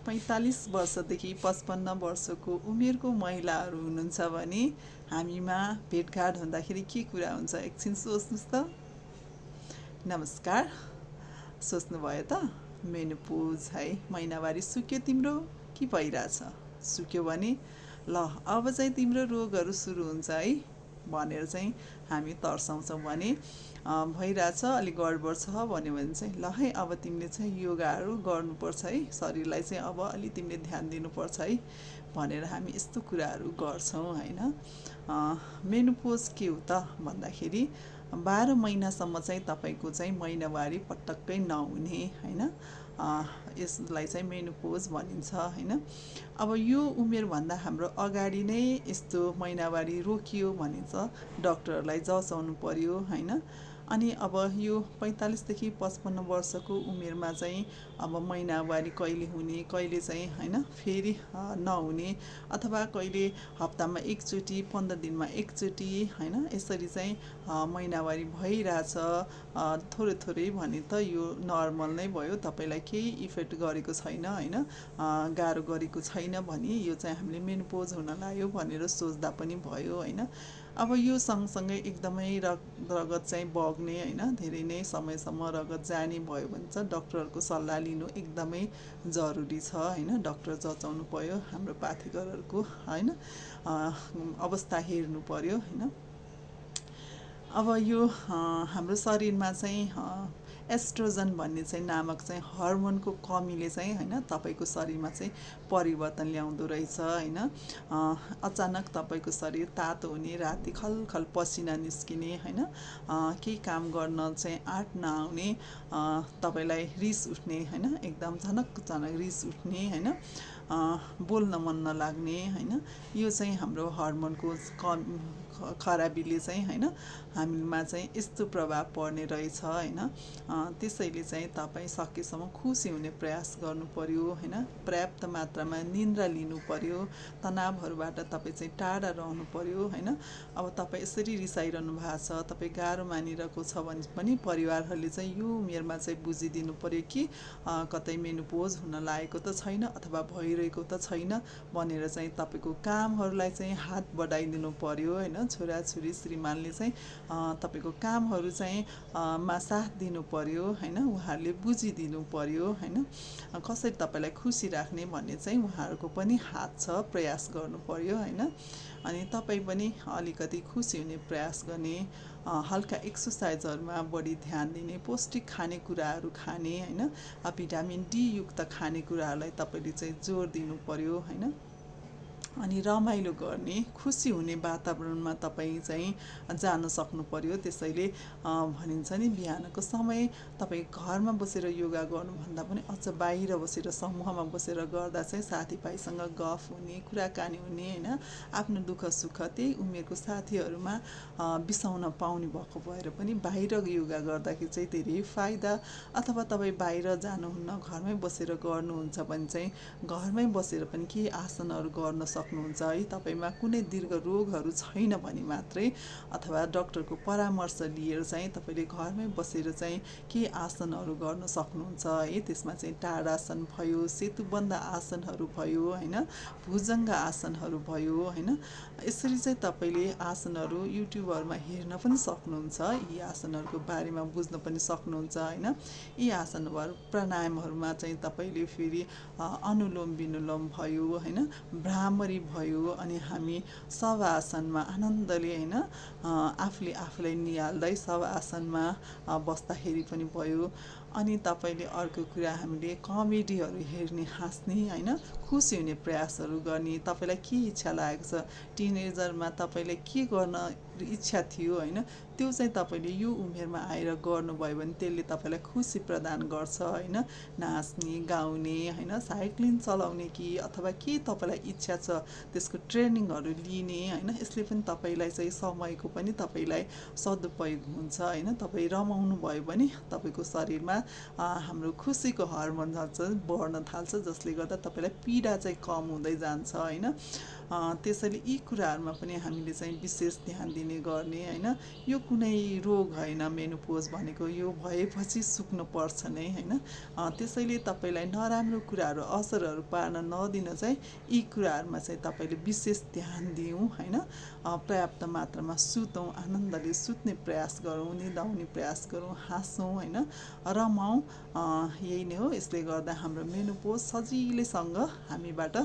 45 वर्षदेखि 55 वर्षको उमेरको महिलाहरू हुनुहुन्छ भने हामीमा भेटघाट हुँदाखेरि के कुरा हुन्छ एकछिन सोच्नुस् त। नमस्कार, सोच्नुभयो त? मेनोपोज है, महिनावारी सुक्यो तिम्रो कि भइरहेछ? सुक्यो भने ल अब चाहिँ तिम्रो रोगहरू सुरु हुन्छ है भनेर चाहिँ हामी तर्साउँछौँ भने भइरहेछ अलिक गडबड छ भन्यो भने चाहिँ ल है अब तिमीले चाहिँ योगाहरू गर्नुपर्छ है, शरीरलाई चाहिँ अब अलि तिमीले ध्यान दिनुपर्छ है भनेर हामी यस्तो कुराहरू गर्छौँ होइन। मेनोपोज के हो त भन्दाखेरि 12 महिनासम्म चाहिँ तपाईँको चाहिँ महिनावारी पटक्कै नहुने होइन, यसलाई चाहिँ मेनोपोज भनिन्छ होइन। अब यो उमेरभन्दा हाम्रो अगाडि नै यस्तो महिनावारी रोकियो भने चाहिँ डक्टरहरूलाई जचाउनु पर्यो होइन। अनि अब यो 45 देखि 55 वर्षको उमेरमा चाहिँ अब महिनावारी कहिले हुने कहिले चाहिँ होइन फेरि नहुने अथवा कहिले हप्तामा एकचोटि 15 दिनमा एकचोटि होइन यसरी चाहिँ महिनावारी भइरहेछ थोरै थोरै भने त यो नर्मल नै भयो, तपाईँलाई केही इफेक्ट गरेको छैन होइन, गाह्रो गरेको छैन भने यो चाहिँ हामीले मेनोपोज हुन लाग्यो भनेर सोच्दा पनि भयो होइन। अब यो सँगसँगै एकदमै रगत चाहिँ बग्ने होइन धेरै नै समयसम्म रगत जाने भयो भने चाहिँ डक्टरहरूको सल्लाह लिनु एकदमै जरुरी छ होइन। डक्टर जचाउनु पर्यो, हाम्रो पाथेघरहरूको होइन अवस्था हेर्नु पर्यो होइन। अब यो हाम्रो शरीरमा चाहिँ एस्ट्रोजन भन्ने चाहिँ नामक चाहिँ हर्मोनको कमीले चाहिँ होइन तपाईँको शरीरमा चाहिँ परिवर्तन ल्याउँदो रहेछ होइन। अचानक तपाईँको शरीर तातो हुने, राति खलखल पसिना निस्किने होइन, केही काम गर्न चाहिँ आँट नआउने, तपाईँलाई रिस उठ्ने होइन, एकदम झनक झनक रिस उठ्ने होइन, बोल्न मन नलाग्ने होइन, यो चाहिँ हाम्रो हर्मोनको खराबीले चाहिँ होइन हामीमा चाहिँ यस्तो प्रभाव पर्ने रहेछ होइन। त्यसैले चाहिँ तपाईँ सकेसम्म खुसी हुने प्रयास गर्नु पर्यो होइन, पर्याप्त मात्रामा निन्द्रा लिनु पर्यो, तनावहरूबाट तपाईँ चाहिँ टाढा रहनु पर्यो होइन। अब तपाईँ यसरी रिसाइरहनु भएको छ, तपाईँ गाह्रो मानिरहेको छ भने पनि परिवारहरूले चाहिँ यो उमेरमा चाहिँ बुझिदिनु पर्यो कि कतै मेनोपोज हुन लागेको त छैन अथवा भइरहेको त छैन भनेर चाहिँ तपाईँको कामहरूलाई चाहिँ हात बढाइदिनु पर्यो होइन। छोराछोरी श्रीमानले चाहिँ तपाईँको कामहरू चाहिँ मा साथ दिनु पर्यो होइन, उहाँहरूले बुझिदिनु पर्यो होइन। कसरी तपाईँलाई खुसी राख्ने भन्ने चाहिँ उहाँहरूको पनि हात छ, प्रयास गर्नु पर्यो होइन। अनि तपाईँ पनि अलिकति खुसी हुने प्रयास गर्ने, हल्का एक्सर्साइजहरूमा बढी ध्यान दिने, पौष्टिक खानेकुराहरू खाने होइन, भिटामिन डी युक्त खानेकुराहरूलाई तपाईँले चाहिँ जोड दिनु पर्यो होइन। अनि रमाइलो गर्ने, खुसी हुने वातावरणमा तपाईँ चाहिँ जान सक्नु पर्यो। त्यसैले भनिन्छ नि बिहानको समय तपाईँ घरमा बसेर योगा गर्नुभन्दा पनि अझ बाहिर बसेर समूहमा बसेर गर्दा चाहिँ साथीभाइसँग गफ हुने, कुराकानी हुने होइन, आफ्नो दुःख सुख त्यही उमेरको साथीहरूमा बिसाउन पाउने भएको भएर पनि बाहिर योगा गर्दाखेरि चाहिँ धेरै फाइदा। अथवा तपाईँ बाहिर जानुहुन्न, घरमै बसेर गर्नुहुन्छ भने चाहिँ घरमै बसेर पनि केही आसनहरू गर्न सक्नुहुन्छ है। तपाईँमा कुनै दीर्घ रोगहरू छैन भने मात्रै अथवा डक्टरको परामर्श लिएर चाहिँ तपाईँले घरमै बसेर चाहिँ केही आसनहरू गर्न सक्नुहुन्छ है। त्यसमा चाहिँ ताडासन भयो, सेतुबन्ध आसनहरू भयो होइन, भुजङ्ग आसनहरू भयो होइन। यसरी चाहिँ तपाईँले आसनहरू युट्युबहरूमा हेर्न पनि सक्नुहुन्छ, यी आसनहरूको बारेमा बुझ्न पनि सक्नुहुन्छ होइन। यी आसनहरू प्राणायामहरूमा चाहिँ तपाईँले फेरि अनुलोम विलोम भयो होइन, भ्रामरी भयो, अनि हामी शवासनमा आनन्दले होइन आफूले आफूलाई निहाल्दै शवासनमा बस्दाखेरि पनि भयो। अनि तपाईँले अर्को कुरा हामीले कमेडीहरू हेर्ने, हाँस्ने होइन, खुसी हुने प्रयासहरू गर्ने। तपाईँलाई के इच्छा लागेको छ, टिनेजरमा तपाईँलाई के गर्न इच्छा थियो होइन, त्यो चाहिँ तपाईँले यो उमेरमा आएर गर्नुभयो भने त्यसले तपाईँलाई खुसी प्रदान गर्छ होइन। नाच्ने, गाउने होइन, साइक्लिङ चलाउने कि अथवा के तपाईँलाई इच्छा छ त्यसको ट्रेनिङहरू लिने होइन, यसले पनि तपाईँलाई चाहिँ समयको पनि तपाईँलाई सदुपयोग हुन्छ होइन। तपाईँ रमाउनु भयो भने तपाईँको शरीरमा हाम्रो खुसीको हर्मोन बढ्न थाल्छ, जसले गर्दा तपाईँलाई पीडा चाहिँ कम हुँदै जान्छ होइन। त्यसैले यी कुराहरूमा पनि हामीले चाहिँ विशेष ध्यान दिन दिने गर्ने होइन, यो कुनै रोग होइन। मेनोपोज भनेको यो भएपछि सुक्नुपर्छ नै होइन। त्यसैले तपाईँलाई नराम्रो कुराहरू असरहरू पार्न नदिन चाहिँ यी कुराहरूमा चाहिँ तपाईँले विशेष ध्यान दिउँ होइन। पर्याप्त मात्रामा सुतौँ, आनन्दले सुत्ने प्रयास गरौँ, निदाउने प्रयास गरौँ, हाँसौँ होइन, रमाउँ। यही नै हो। यसले गर्दा हाम्रो मेनोपोज सजिलैसँग हामीबाट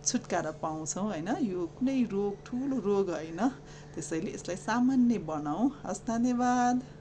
छुटकारा पाउँछौँ होइन। यो कुनै रोग, ठुलो रोग होइन। त्यसैले यसलाई सामान्य बनाऊ। हस्, धन्यवाद।